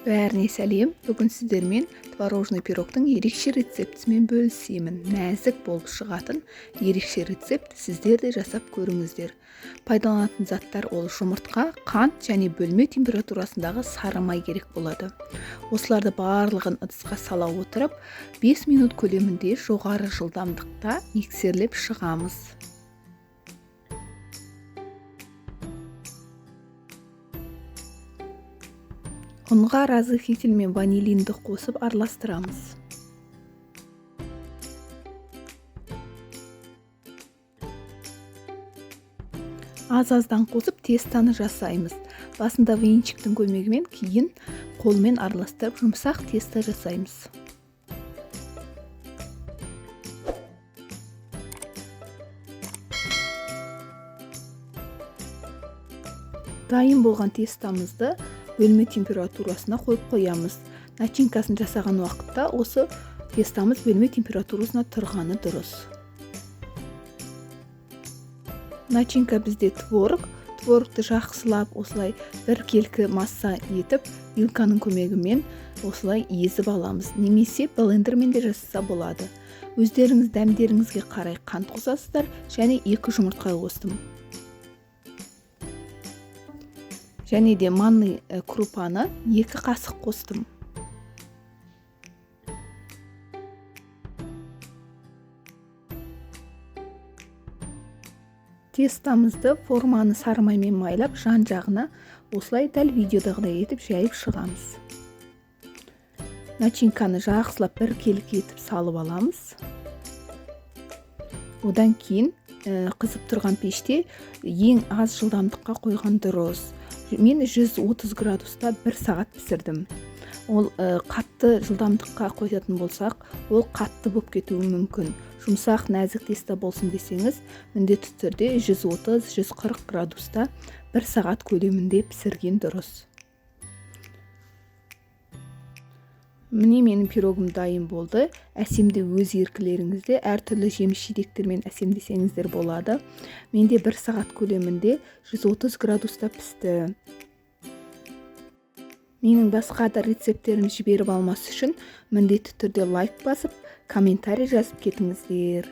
Бәріне сәлем. Бүгін сіздермен творожный пирогтың ерекше рецептісімен бөлісемін. Нәзік болып шығатын ерекше рецепт сіздер де жасап көріңіздер. Пайдаланатын заттар ол жұмыртқа, қант және бөлме температурасындағы сары май керек болады. Осыларды барлығын ыдысқа сала отырып, 5 минут көлемінде жоғары жылдамдықта миксерлеп шығамыз. Ұнға разрыхитель мен ванилинді қосып араластырамыз. Аз-аздан қосып тестаны жасаймыз. Басында венчиктің көмегімен, кейін қолмен араластырып жұмсақ теста жасаймыз. Дайын болған тестамызды бөлме температурасына қойып қоямыз. Начинкасын жасаған уақытта осы тестамыз бөлме температурасына тұрғаны дұрыс. Начинка бізде творог. Творогты жақсылап осылай бір келкі масса етіп, вилканың көмегімен осылай езіп аламыз. Немесе блендермен де жасаса болады. Өздеріңіз дәмдеріңізге қарай қант қосасыздар және 2 жұмыртқа қостым. Және де манный крупаны 2 қасық қостым. Тестамызды форманы сары маймен майлап, жан жағына осылай дәл видеодағыдай етіп жайып шығамыз. Начинканы жақсылап бір келік етіп салып аламыз. Одан кейін қызып тұрған пеште ең аз жылдамдыққа қойған дұрыс. Мен 130 градуста 1 сағат пісірдім. Ол қатты жылдамдыққа қоятын болсақ, ол қатты болып кетуі мүмкін. Жұмсақ нәзік теста болсын десеңіз, міндетті түрде 130-140 градуста 1 сағат көлемінде пісірген дұрыс. Міне менің пирогым дайын болды. Әсемді өз еркілеріңізде әртүрлі жеміс-жидектермен әсемдесеңіздер болады. Менде 1 сағат көлемінде 130 градуста пісті. Менің басқа да рецепттерім жіберіп алмас үшін міндетті түрде лайк басып, комментарий жазып кетіңіздер.